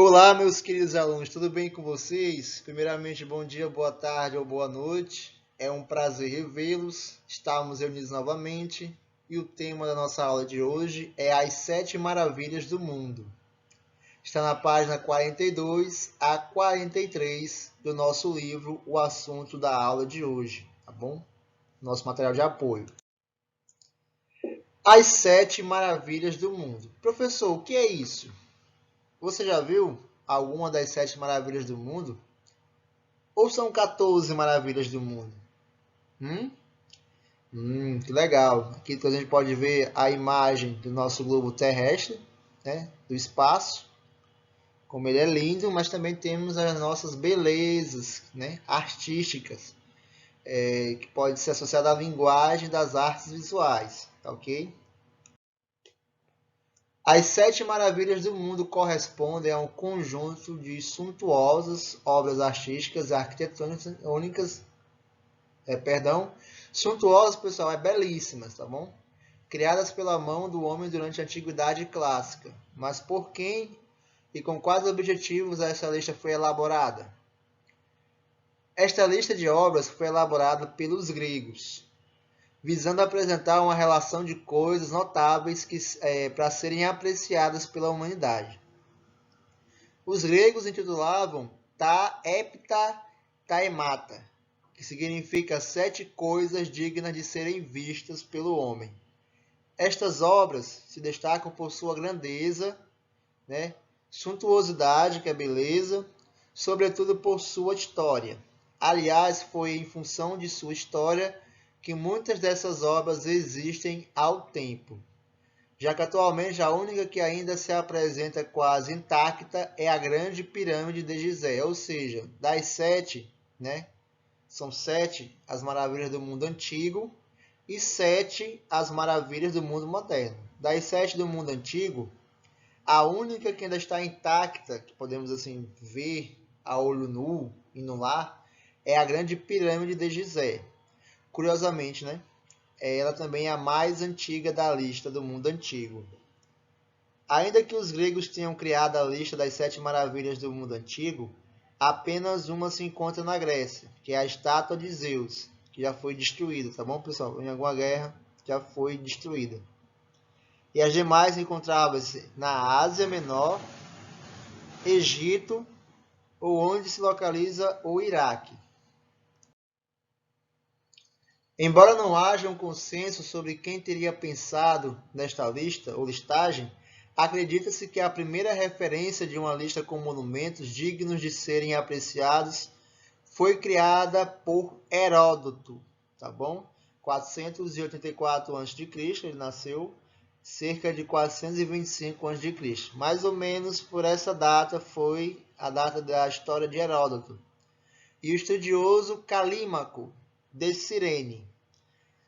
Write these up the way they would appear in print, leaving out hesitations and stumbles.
Olá, meus queridos alunos, tudo bem com vocês? Primeiramente, bom dia, boa tarde ou boa noite. É um prazer revê-los. Estamos reunidos novamente e o tema da nossa aula de hoje é as 7 maravilhas do mundo. Está na página 42 a 43 do nosso livro, o assunto da aula de hoje, tá bom? Nosso material de apoio. As 7 maravilhas do mundo. Professor, o que é isso? Você já viu alguma das 7 maravilhas do mundo? Ou são 14 maravilhas do mundo? Hum? Que legal. Aqui a gente pode ver a imagem do nosso globo terrestre, né? Do espaço, como ele é lindo, mas também temos as nossas belezas, né? Artísticas, que pode ser associada à linguagem das artes visuais, tá ok? As 7 maravilhas do mundo correspondem a um conjunto de suntuosas obras artísticas e arquitetônicas, suntuosas, pessoal, belíssimas, tá bom? Criadas pela mão do homem durante a Antiguidade Clássica. Mas por quem e com quais objetivos essa lista foi elaborada? Esta lista de obras foi elaborada pelos gregos, visando apresentar uma relação de coisas notáveis para serem apreciadas pela humanidade. Os gregos intitulavam Ta Hepta Taemata, que significa 7 coisas dignas de serem vistas pelo homem. Estas obras se destacam por sua grandeza, né, suntuosidade, que é beleza, sobretudo por sua história. Aliás, foi em função de sua história que muitas dessas obras existem ao tempo, já que atualmente a única que ainda se apresenta quase intacta é a Grande Pirâmide de Gizé, ou seja, das 7, né, são 7 as maravilhas do mundo antigo e 7 as maravilhas do mundo moderno. Das 7 do mundo antigo, a única que ainda está intacta, que podemos assim ver a olho nu e no lar, é a Grande Pirâmide de Gizé. Curiosamente, né? Ela também é a mais antiga da lista do mundo antigo. Ainda que os gregos tenham criado a lista das 7 maravilhas do mundo antigo, apenas uma se encontra na Grécia, que é a estátua de Zeus, que já foi destruída, tá bom, pessoal? Em alguma guerra já foi destruída. E as demais encontravam-se na Ásia Menor, Egito ou onde se localiza o Iraque. Embora não haja um consenso sobre quem teria pensado nesta lista ou listagem, acredita-se que a primeira referência de uma lista com monumentos dignos de serem apreciados foi criada por Heródoto, tá bom? 484 a.C., ele nasceu cerca de 425 a.C. Mais ou menos por essa data foi a data da história de Heródoto. E o estudioso Calímaco de Cirene,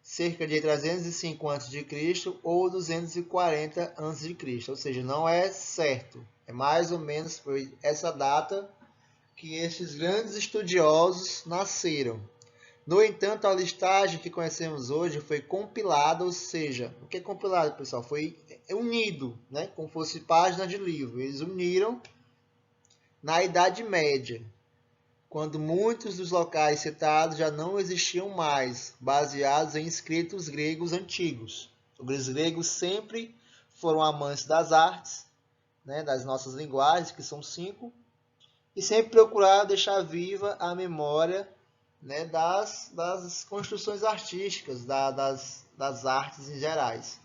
cerca de 305 a.C. ou 240 a.C., ou seja, não é certo, é mais ou menos foi essa data que esses grandes estudiosos nasceram. No entanto, a listagem que conhecemos hoje foi compilada, ou seja, o que é compilado, pessoal? Foi unido, né? Como fosse página de livro. Eles uniram na Idade Média, quando muitos dos locais citados já não existiam mais, baseados em escritos gregos antigos. Os gregos sempre foram amantes das artes, né, das nossas linguagens, que são 5, e sempre procuraram deixar viva a memória, né, das construções artísticas, das artes em gerais.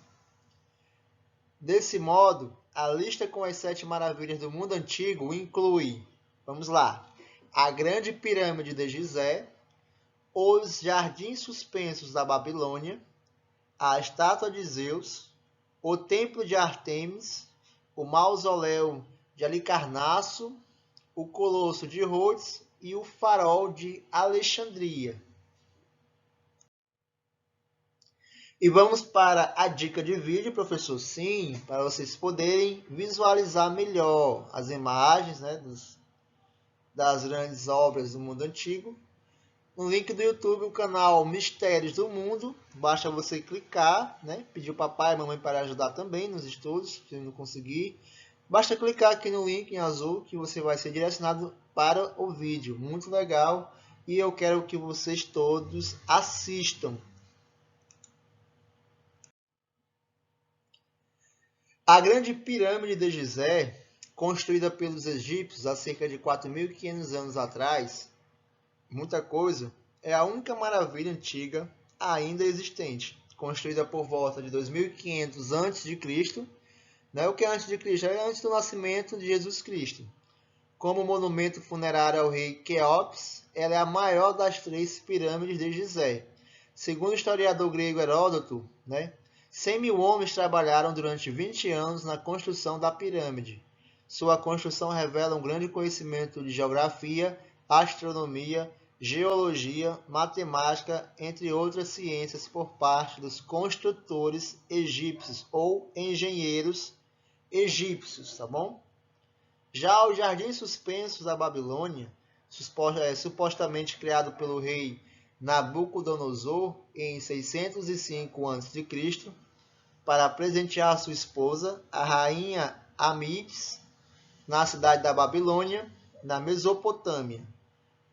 Desse modo, a lista com as 7 maravilhas do mundo antigo inclui, vamos lá, a Grande Pirâmide de Gizé, os Jardins Suspensos da Babilônia, a Estátua de Zeus, o Templo de Ártemis, o Mausoléu de Alicarnasso, o Colosso de Rhodes e o Farol de Alexandria. E vamos para a dica de vídeo, professor, sim, para vocês poderem visualizar melhor as imagens, né, das grandes obras do mundo antigo. No link do YouTube, o canal Mistérios do Mundo, basta você clicar, né, pedir o papai e a mamãe para ajudar também nos estudos, se não conseguir. Basta clicar aqui no link em azul que você vai ser direcionado para o vídeo. Muito legal e eu quero que vocês todos assistam. A grande pirâmide de Gizé, construída pelos egípcios há cerca de 4.500 anos atrás, muita coisa, é a única maravilha antiga ainda existente, construída por volta de 2500 a.C., né? O que é antes de Cristo? É antes do nascimento de Jesus Cristo. Como monumento funerário ao rei Quéops, ela é a maior das 3 pirâmides de Gizé. Segundo o historiador grego Heródoto, 100.000 homens trabalharam durante 20 anos na construção da pirâmide. Sua construção revela um grande conhecimento de geografia, astronomia, geologia, matemática, entre outras ciências por parte dos construtores egípcios ou engenheiros egípcios, tá bom? Já os jardins suspensos da Babilônia, supostamente criado pelo rei Nabucodonosor em 605 a.C., para presentear sua esposa, a rainha Amides, na cidade da Babilônia, na Mesopotâmia.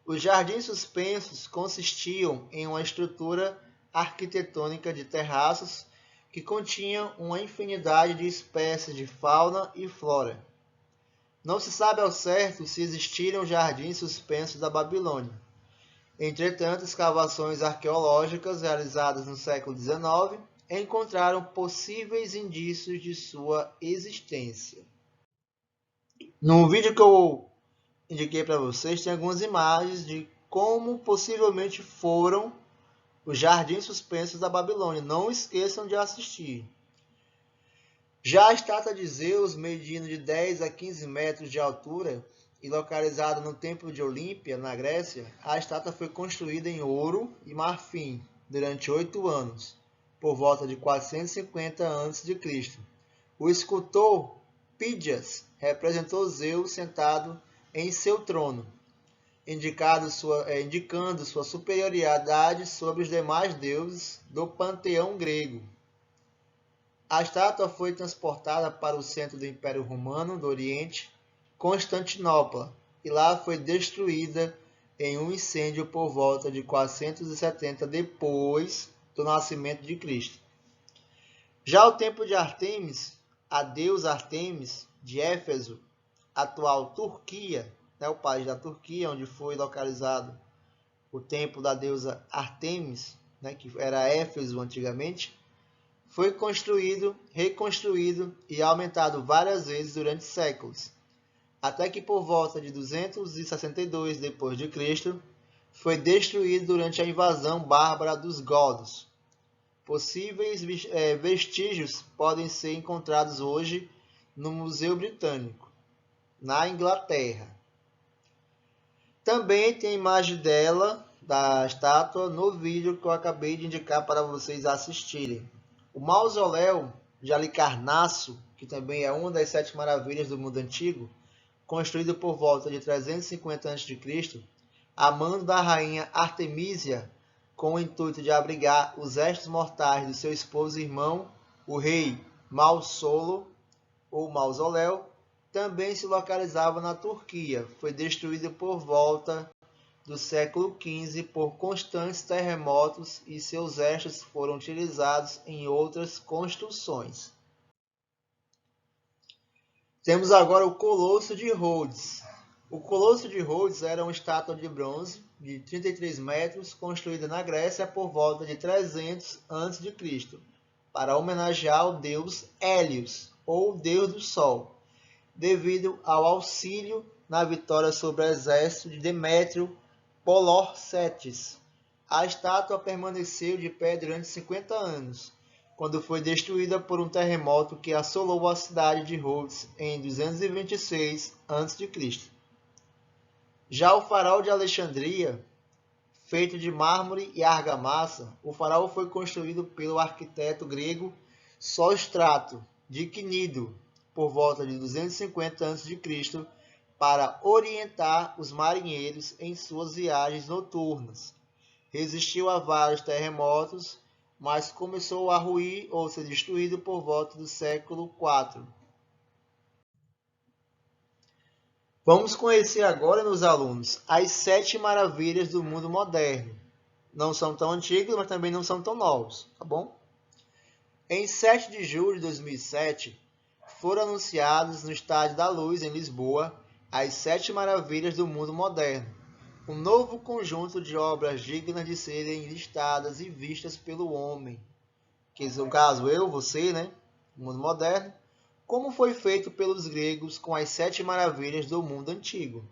Os jardins suspensos consistiam em uma estrutura arquitetônica de terraços que continham uma infinidade de espécies de fauna e flora. Não se sabe ao certo se existiram jardins suspensos da Babilônia. Entretanto, escavações arqueológicas realizadas no século XIX encontraram possíveis indícios de sua existência. No vídeo que eu indiquei para vocês, tem algumas imagens de como possivelmente foram os jardins suspensos da Babilônia. Não esqueçam de assistir. Já a estátua de Zeus, medindo de 10 a 15 metros de altura e localizada no Templo de Olímpia, na Grécia, a estátua foi construída em ouro e marfim durante 8 anos, por volta de 450 a.C. O escultor Pídias representou Zeus sentado em seu trono, indicando sua superioridade sobre os demais deuses do panteão grego. A estátua foi transportada para o centro do Império Romano do Oriente, Constantinopla, e lá foi destruída em um incêndio por volta de 470 depois do nascimento de Cristo. Já o templo de Ártemis, a deusa Ártemis de Éfeso, atual Turquia, o país da Turquia, onde foi localizado o templo da deusa Ártemis, que era Éfeso antigamente, foi construído, reconstruído e aumentado várias vezes durante séculos, até que por volta de 262 d.C. foi destruído durante a invasão bárbara dos godos. Possíveis vestígios podem ser encontrados hoje no Museu Britânico, na Inglaterra. Também tem imagem dela, da estátua, no vídeo que eu acabei de indicar para vocês assistirem. O mausoléu de Halicarnasso, que também é uma das 7 maravilhas do mundo antigo, construído por volta de 350 a.C., a mando da rainha Artemísia, com o intuito de abrigar os restos mortais do seu esposo e irmão, o rei Mausolo, ou mausoléu, também se localizava na Turquia. Foi destruído por volta do século XV por constantes terremotos e seus restos foram utilizados em outras construções. Temos agora o Colosso de Rhodes. O Colosso de Rhodes era uma estátua de bronze de 33 metros construída na Grécia por volta de 300 a.C., para homenagear o deus Hélios, ou deus do sol, devido ao auxílio na vitória sobre o exército de Demétrio Polorcetes. A estátua permaneceu de pé durante 50 anos, quando foi destruída por um terremoto que assolou a cidade de Rhodes em 226 a.C. Já o farol de Alexandria, feito de mármore e argamassa, o farol foi construído pelo arquiteto grego Sóstrato de Cnido, por volta de 250 a.C., para orientar os marinheiros em suas viagens noturnas. Resistiu a vários terremotos, mas começou a ruir ou ser destruído por volta do século IV. Vamos conhecer agora, meus alunos, as 7 maravilhas do mundo moderno. Não são tão antigos, mas também não são tão novos, tá bom? Em 7 de julho de 2007, foram anunciados no Estádio da Luz, em Lisboa, as 7 maravilhas do mundo moderno, um novo conjunto de obras dignas de serem listadas e vistas pelo homem, que no caso eu, você, né, o mundo moderno, como foi feito pelos gregos com as 7 maravilhas do mundo antigo.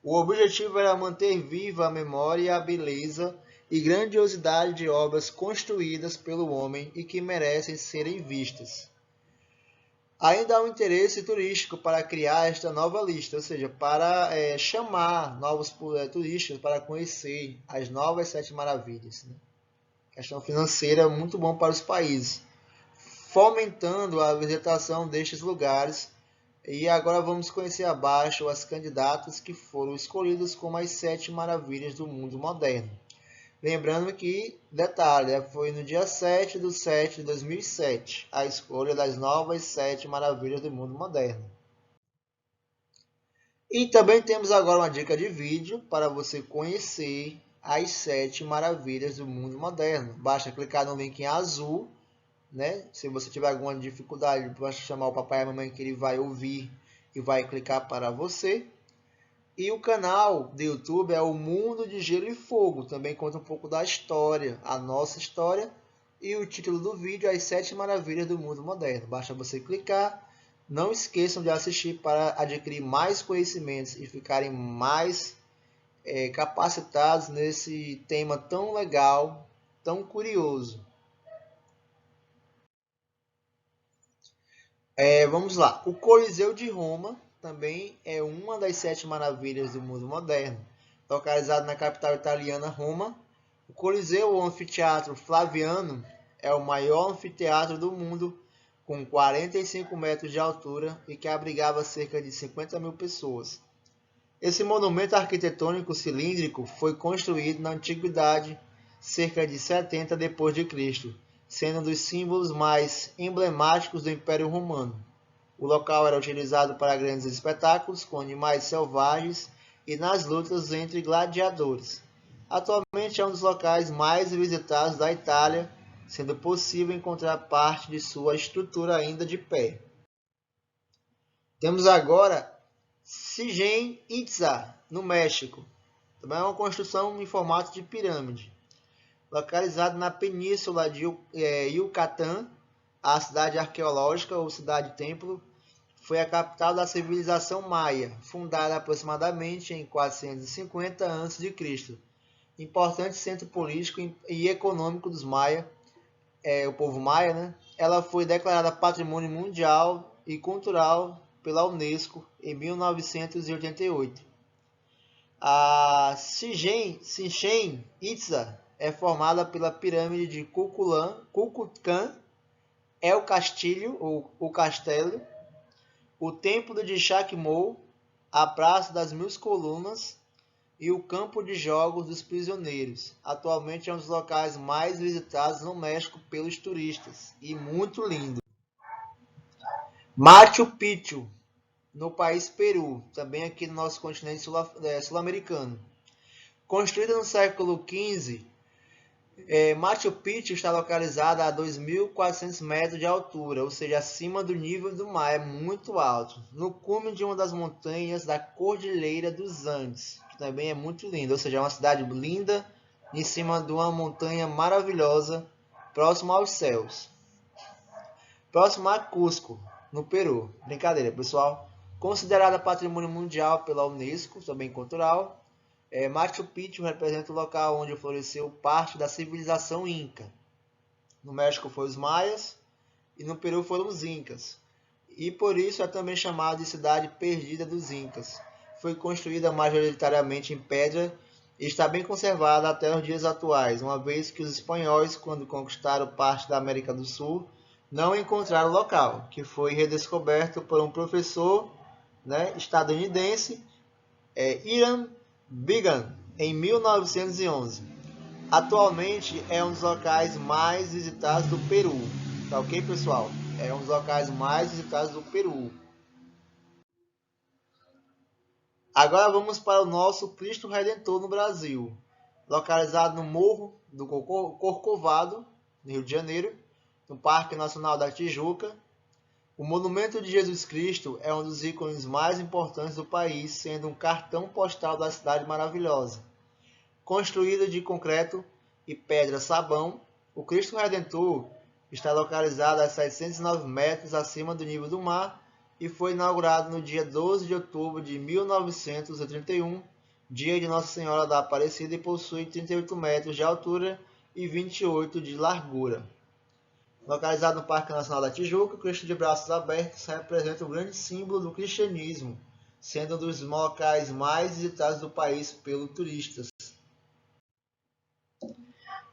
O objetivo era manter viva a memória e a beleza e grandiosidade de obras construídas pelo homem e que merecem serem vistas. Ainda há um interesse turístico para criar esta nova lista, ou seja, para chamar novos turistas para conhecer as novas 7 maravilhas. Né? Questão financeira é muito bom para os países, fomentando a visitação destes lugares. E agora vamos conhecer abaixo as candidatas que foram escolhidas como as 7 maravilhas do mundo moderno. Lembrando que, detalhe, foi no dia 7/7/2007, a escolha das novas 7 maravilhas do mundo moderno. E também temos agora uma dica de vídeo para você conhecer as 7 maravilhas do mundo moderno. Basta clicar no link em azul, né? Se você tiver alguma dificuldade, basta chamar o papai e a mamãe que ele vai ouvir e vai clicar para você. E o canal do YouTube é o Mundo de Gelo e Fogo, também conta um pouco da história, a nossa história, e o título do vídeo é As 7 Maravilhas do Mundo Moderno. Basta você clicar, não esqueçam de assistir para adquirir mais conhecimentos e ficarem mais capacitados nesse tema tão legal, tão curioso. Vamos lá, o Coliseu de Roma também é uma das 7 maravilhas do mundo moderno. Localizado na capital italiana, Roma, o Coliseu ou Anfiteatro Flaviano é o maior anfiteatro do mundo, com 45 metros de altura e que abrigava cerca de 50 mil pessoas. Esse monumento arquitetônico cilíndrico foi construído na antiguidade, cerca de 70 d.C., sendo um dos símbolos mais emblemáticos do Império Romano. O local era utilizado para grandes espetáculos com animais selvagens e nas lutas entre gladiadores. Atualmente é um dos locais mais visitados da Itália, sendo possível encontrar parte de sua estrutura ainda de pé. Temos agora Chichén Itzá, no México. Também é uma construção em formato de pirâmide. Localizado na península de Yucatán, a cidade arqueológica ou cidade-templo foi a capital da civilização maia, fundada aproximadamente em 450 a.C. Importante centro político e econômico dos maia, o povo maia, né? Ela foi declarada Patrimônio Mundial e Cultural pela Unesco em 1988. A Chichén Itzá é formada pela pirâmide de Kukulcán, El Castillo, ou o Castelo, o Templo de Chacmol, a Praça das Mil Colunas e o Campo de Jogos dos Prisioneiros. Atualmente é um dos locais mais visitados no México pelos turistas e muito lindo. Machu Picchu, no país Peru, também aqui no nosso continente sul-americano. Construída no século XV, Machu Picchu está localizada a 2.400 metros de altura, ou seja, acima do nível do mar, é muito alto, no cume de uma das montanhas da Cordilheira dos Andes, que também é muito linda, ou seja, é uma cidade linda em cima de uma montanha maravilhosa, próximo aos céus. Próximo a Cusco, no Peru. Brincadeira, pessoal. Considerada Patrimônio Mundial pela Unesco, também cultural, Machu Picchu representa o local onde floresceu parte da civilização Inca. No México foram os maias e no Peru foram os incas. E por isso é também chamado de Cidade Perdida dos Incas. Foi construída majoritariamente em pedra e está bem conservada até os dias atuais, uma vez que os espanhóis, quando conquistaram parte da América do Sul, não encontraram o local, que foi redescoberto por um professor estadunidense, Hiram Bingham, em 1911. Atualmente é um dos locais mais visitados do Peru. Tá ok, pessoal? É um dos locais mais visitados do Peru. Agora vamos para o nosso Cristo Redentor no Brasil, localizado no Morro do Corcovado, no Rio de Janeiro, no Parque Nacional da Tijuca. O Monumento de Jesus Cristo é um dos ícones mais importantes do país, sendo um cartão postal da cidade maravilhosa. Construído de concreto e pedra-sabão, o Cristo Redentor está localizado a 709 metros acima do nível do mar e foi inaugurado no dia 12 de outubro de 1931, dia de Nossa Senhora da Aparecida, e possui 38 metros de altura e 28 de largura. Localizado no Parque Nacional da Tijuca, o Cristo de Braços Abertos representa um grande símbolo do cristianismo, sendo um dos locais mais visitados do país pelos turistas.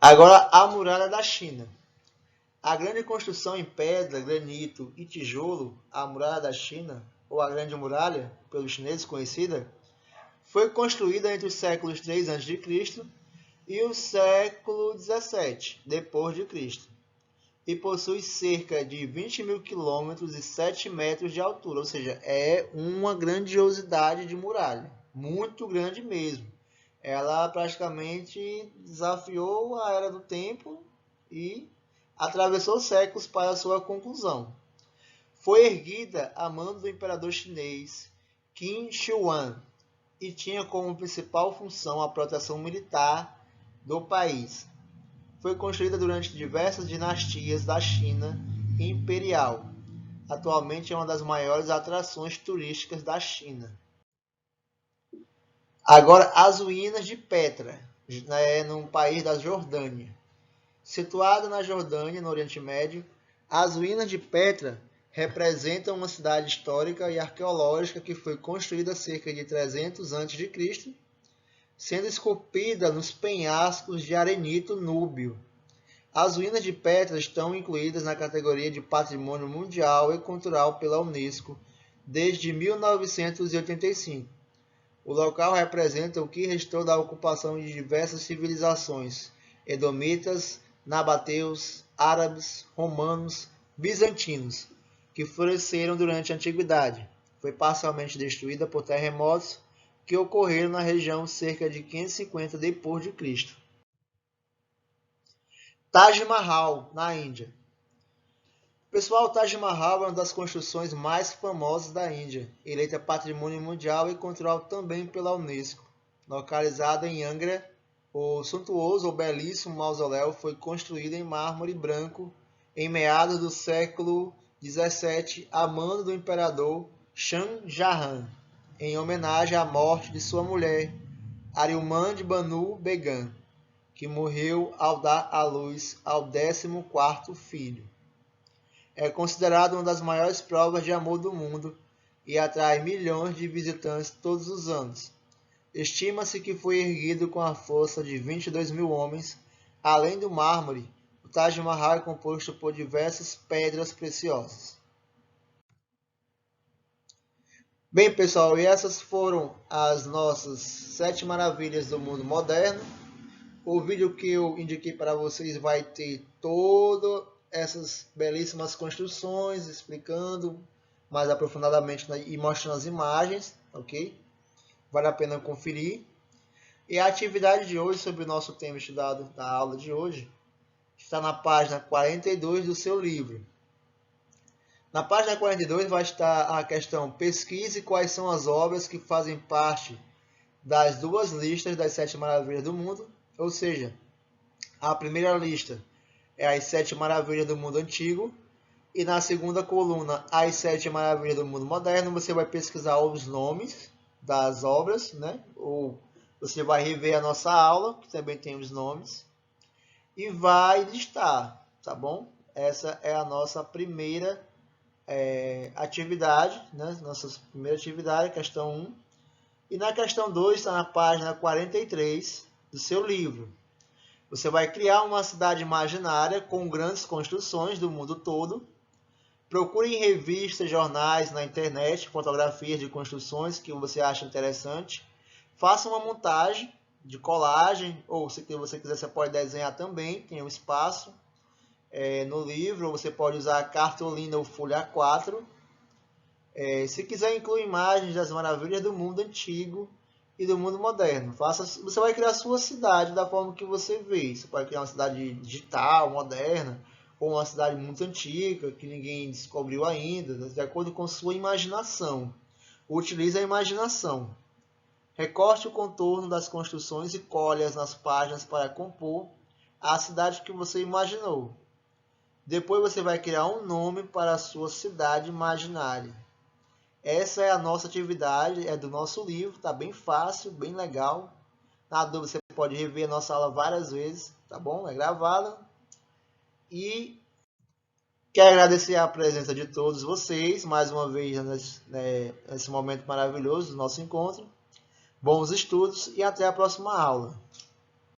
Agora, a Muralha da China. A grande construção em pedra, granito e tijolo, a Muralha da China, ou a Grande Muralha, pelos chineses conhecida, foi construída entre os séculos 3 a.C. e o século 17 depois de Cristo, e possui cerca de 20 mil quilômetros e 7 metros de altura, ou seja, é uma grandiosidade de muralha, muito grande mesmo. Ela praticamente desafiou a era do tempo e atravessou séculos para sua conclusão. Foi erguida a mando do imperador chinês Qin Shi Huang e tinha como principal função a proteção militar do país. Foi construída durante diversas dinastias da China imperial. Atualmente é uma das maiores atrações turísticas da China. Agora, as ruínas de Petra, no país da Jordânia. Situada na Jordânia, no Oriente Médio, as ruínas de Petra representam uma cidade histórica e arqueológica que foi construída cerca de 300 a.C., sendo esculpida nos penhascos de arenito núbio. As ruínas de Petra estão incluídas na categoria de Patrimônio Mundial e Cultural pela Unesco desde 1985. O local representa o que restou da ocupação de diversas civilizações, edomitas, nabateus, árabes, romanos, bizantinos, que floresceram durante a Antiguidade. Foi parcialmente destruída por terremotos que ocorreram na região cerca de 550 depois de Cristo. Taj Mahal, na Índia. Pessoal, o Taj Mahal é uma das construções mais famosas da Índia, eleita Patrimônio Mundial e Cultural também pela Unesco. Localizado em Agra, o suntuoso ou belíssimo mausoléu foi construído em mármore branco em meados do século XVII a mando do imperador Shah Jahan, em homenagem à morte de sua mulher, Arjumand Banu Begum, que morreu ao dar à luz ao 14º filho. É considerado uma das maiores provas de amor do mundo e atrai milhões de visitantes todos os anos. Estima-se que foi erguido com a força de 22 mil homens. Além do mármore, o Taj Mahal é composto por diversas pedras preciosas. Bem, pessoal, e essas foram as nossas 7 maravilhas do mundo moderno. O vídeo que eu indiquei para vocês vai ter todas essas belíssimas construções, explicando mais aprofundadamente e mostrando as imagens, ok? Vale a pena conferir. E a atividade de hoje, sobre o nosso tema estudado na aula de hoje, está na página 42 do seu livro. Na página 42 vai estar a questão: pesquise quais são as obras que fazem parte das duas listas das 7 maravilhas do mundo, ou seja, a primeira lista é as 7 maravilhas do mundo antigo, e na segunda coluna, as 7 maravilhas do mundo moderno. Você vai pesquisar os nomes das obras, né? Ou você vai rever a nossa aula, que também tem os nomes, e vai listar, tá bom? Essa é a nossa primeira atividade, né? Nossa primeira atividade, questão 1. E na questão 2 está na página 43 do seu livro. Você vai criar uma cidade imaginária com grandes construções do mundo todo. Procure em revistas, jornais, na internet, fotografias de construções que você acha interessante. Faça uma montagem de colagem, ou se você quiser, você pode desenhar também, tem um espaço no livro. Você pode usar cartolina ou folha A4. Se quiser, inclui imagens das maravilhas do mundo antigo e do mundo moderno. Você vai criar a sua cidade da forma que você vê. Você pode criar uma cidade digital, moderna, ou uma cidade muito antiga, que ninguém descobriu ainda, de acordo com sua imaginação. Utilize a imaginação. Recorte o contorno das construções e colhe-as nas páginas para compor a cidade que você imaginou. Depois você vai criar um nome para a sua cidade imaginária. Essa é a nossa atividade, é do nosso livro, tá bem fácil, bem legal. Na dúvida você pode rever a nossa aula várias vezes, tá bom? É gravada. E quero agradecer a presença de todos vocês, mais uma vez nesse momento maravilhoso do nosso encontro. Bons estudos e até a próxima aula.